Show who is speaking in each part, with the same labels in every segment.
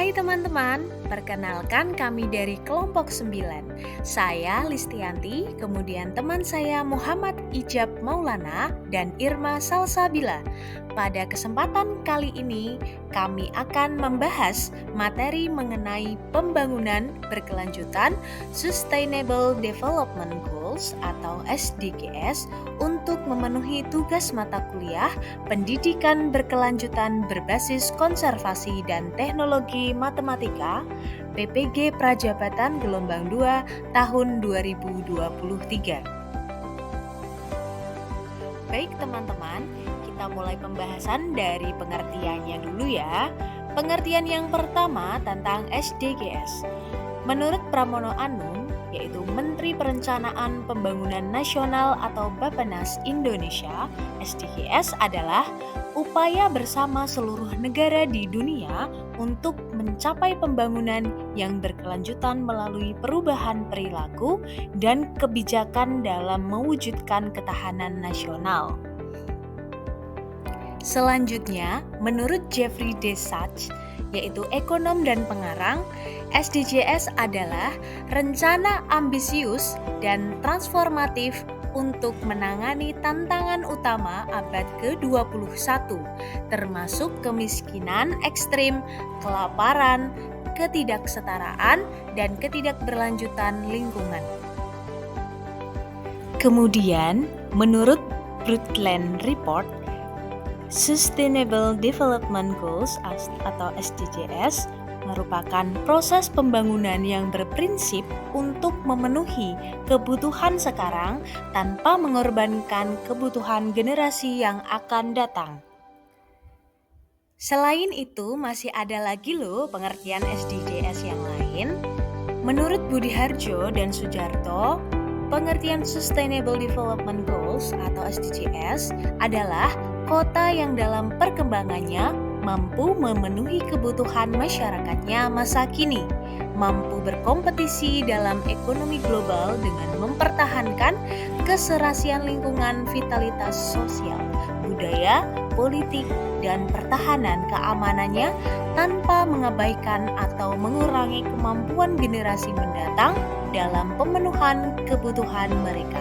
Speaker 1: Hai teman-teman, perkenalkan kami dari kelompok 9. Saya Listianti, kemudian teman saya Muhammad Ijab Maulana dan Irma Salsabila. Pada kesempatan kali ini, kami akan membahas materi mengenai pembangunan berkelanjutan Sustainable Development Goals atau SDGs untuk memenuhi tugas mata kuliah pendidikan berkelanjutan berbasis konservasi dan teknologi matematika PPG Prajabatan Gelombang 2 tahun 2023. Baik teman-teman, kita mulai pembahasan dari pengertiannya dulu ya. Pengertian yang pertama tentang SDGs. Menurut Pramono Anung, yaitu Menteri Perencanaan Pembangunan Nasional atau Bappenas Indonesia, SDGs adalah upaya bersama seluruh negara di dunia untuk mencapai pembangunan yang berkelanjutan melalui perubahan perilaku dan kebijakan dalam mewujudkan ketahanan nasional. Selanjutnya, menurut Jeffrey Sachs, yaitu ekonom dan pengarang, SDGs adalah rencana ambisius dan transformatif untuk menangani tantangan utama abad ke-21, termasuk kemiskinan ekstrim, kelaparan, ketidaksetaraan, dan ketidakberlanjutan lingkungan. Kemudian, menurut Brundtland Report, Sustainable Development Goals atau SDGs merupakan proses pembangunan yang berprinsip untuk memenuhi kebutuhan sekarang tanpa mengorbankan kebutuhan generasi yang akan datang. Selain itu, masih ada lagi loh pengertian SDGs yang lain. Menurut Budi Harjo dan Sujarto, pengertian Sustainable Development Goals atau SDGs adalah kota yang dalam perkembangannya mampu memenuhi kebutuhan masyarakatnya masa kini, mampu berkompetisi dalam ekonomi global dengan mempertahankan keserasian lingkungan, vitalitas sosial, budaya, politik, dan pertahanan keamanannya tanpa mengabaikan atau mengurangi kemampuan generasi mendatang dalam pemenuhan kebutuhan mereka.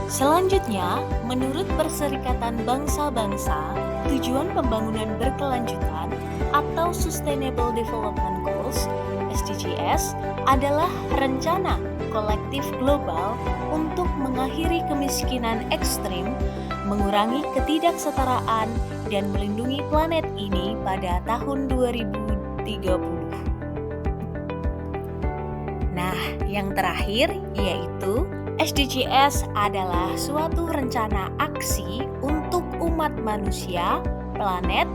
Speaker 1: Selanjutnya, menurut Perserikatan Bangsa-Bangsa, tujuan pembangunan berkelanjutan atau Sustainable Development Goals (SDGs) adalah rencana kolektif global untuk mengakhiri kemiskinan ekstrim, mengurangi ketidaksetaraan, dan melindungi planet ini pada tahun 2030. Nah, yang terakhir yaitu SDGs adalah suatu rencana aksi untuk umat manusia, planet,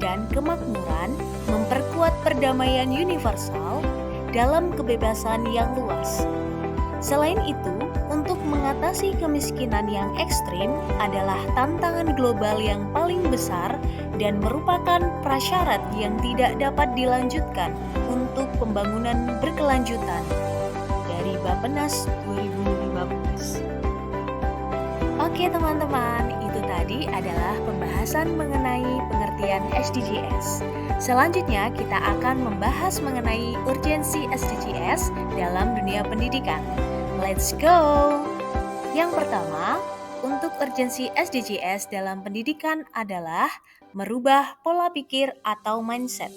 Speaker 1: dan kemakmuran, memperkuat perdamaian universal dalam kebebasan yang luas. Selain itu, untuk mengatasi kemiskinan yang ekstrim adalah tantangan global yang paling besar dan merupakan prasyarat yang tidak dapat dilanjutkan untuk pembangunan berkelanjutan. Dari Bappenas 2015. Oke teman-teman, itu tadi adalah pembahasan mengenai pengertian SDGs. Selanjutnya kita akan membahas mengenai urgensi SDGs dalam dunia pendidikan. Let's go! Yang pertama, untuk urgensi SDGs dalam pendidikan adalah merubah pola pikir atau mindset.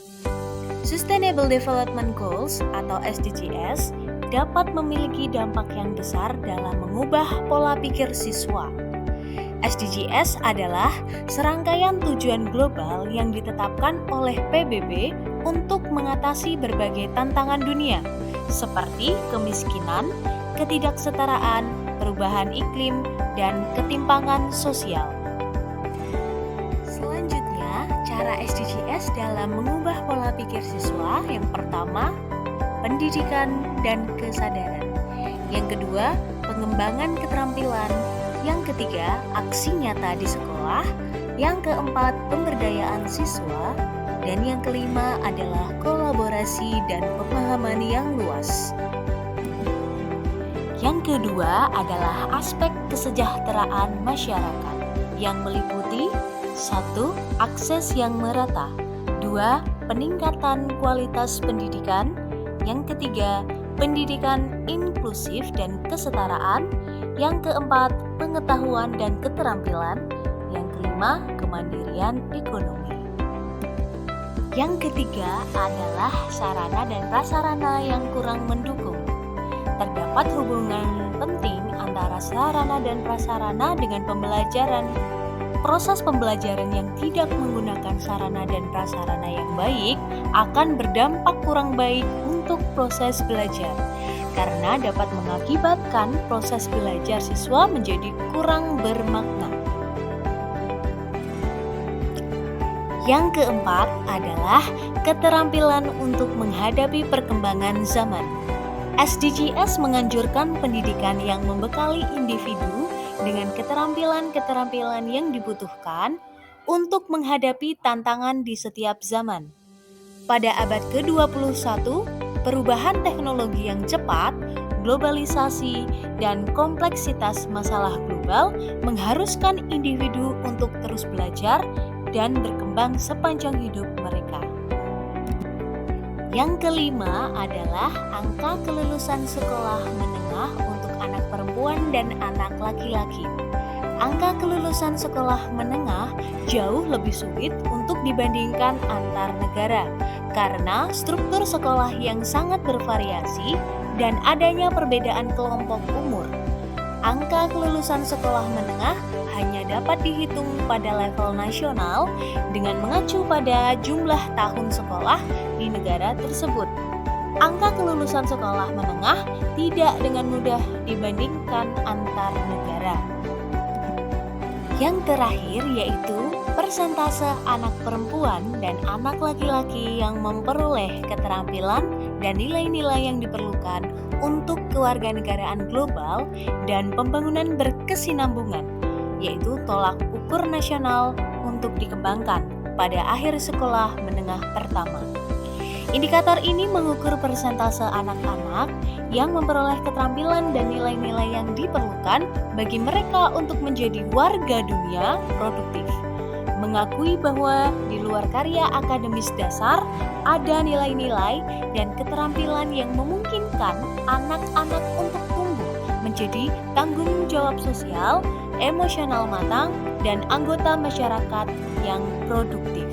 Speaker 1: Sustainable Development Goals atau SDGs dapat memiliki dampak yang besar dalam mengubah pola pikir siswa. SDGs adalah serangkaian tujuan global yang ditetapkan oleh PBB untuk mengatasi berbagai tantangan dunia, seperti kemiskinan, ketidaksetaraan, perubahan iklim, dan ketimpangan sosial. Selanjutnya, cara SDGs dalam mengubah pola pikir siswa yang pertama, pendidikan dan kesadaran. Yang kedua, pengembangan keterampilan. Yang ketiga, aksi nyata di sekolah. Yang keempat, pemberdayaan siswa. Dan yang kelima adalah kolaborasi dan pemahaman yang luas. Yang kedua adalah aspek kesejahteraan masyarakat yang meliputi 1. Akses yang merata. 2. kedua, peningkatan kualitas pendidikan. Yang ketiga, pendidikan inklusif dan kesetaraan. Yang keempat, pengetahuan dan keterampilan. Yang kelima, kemandirian ekonomi. Yang ketiga adalah sarana dan prasarana yang kurang mendukung. Terdapat hubungan penting antara sarana dan prasarana dengan pembelajaran. Proses pembelajaran yang tidak menggunakan sarana dan prasarana yang baik akan berdampak kurang baik untuk proses belajar, karena dapat mengakibatkan proses belajar siswa menjadi kurang bermakna. Yang keempat adalah keterampilan untuk menghadapi perkembangan zaman. SDGs menganjurkan pendidikan yang membekali individu dengan keterampilan-keterampilan yang dibutuhkan untuk menghadapi tantangan di setiap zaman. Pada abad ke-21, perubahan teknologi yang cepat, globalisasi, dan kompleksitas masalah global mengharuskan individu untuk terus belajar dan berkembang sepanjang hidup mereka. Yang kelima adalah angka kelulusan sekolah menengah untuk anak perempuan dan anak laki-laki. Angka kelulusan sekolah menengah jauh lebih sulit untuk dibandingkan antar negara karena struktur sekolah yang sangat bervariasi dan adanya perbedaan kelompok umur. Angka kelulusan sekolah menengah hanya dapat dihitung pada level nasional dengan mengacu pada jumlah tahun sekolah di negara tersebut. Angka kelulusan sekolah menengah tidak dengan mudah dibandingkan antar negara. Yang terakhir yaitu persentase anak perempuan dan anak laki-laki yang memperoleh keterampilan dan nilai-nilai yang diperlukan untuk kewarganegaraan global dan pembangunan berkesinambungan, yaitu tolak ukur nasional untuk dikembangkan pada akhir sekolah menengah pertama. Indikator ini mengukur persentase anak-anak yang memperoleh keterampilan dan nilai-nilai yang diperlukan bagi mereka untuk menjadi warga dunia produktif. Mengakui bahwa di luar karya akademis dasar ada nilai-nilai dan keterampilan yang memungkinkan anak-anak untuk tumbuh menjadi tanggung jawab sosial, emosional matang, dan anggota masyarakat yang produktif.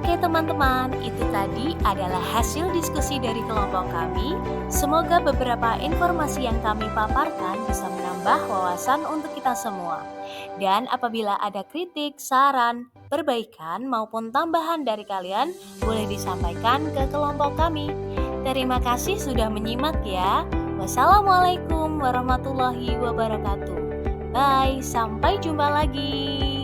Speaker 1: Oke teman-teman, itu tadi adalah hasil diskusi dari kelompok kami. Semoga beberapa informasi yang kami paparkan bisa menambah wawasan untuk kita semua. Dan apabila ada kritik, saran, perbaikan maupun tambahan dari kalian, boleh disampaikan ke kelompok kami. Terima kasih sudah menyimak ya. Wassalamualaikum warahmatullahi wabarakatuh. Bye, sampai jumpa lagi.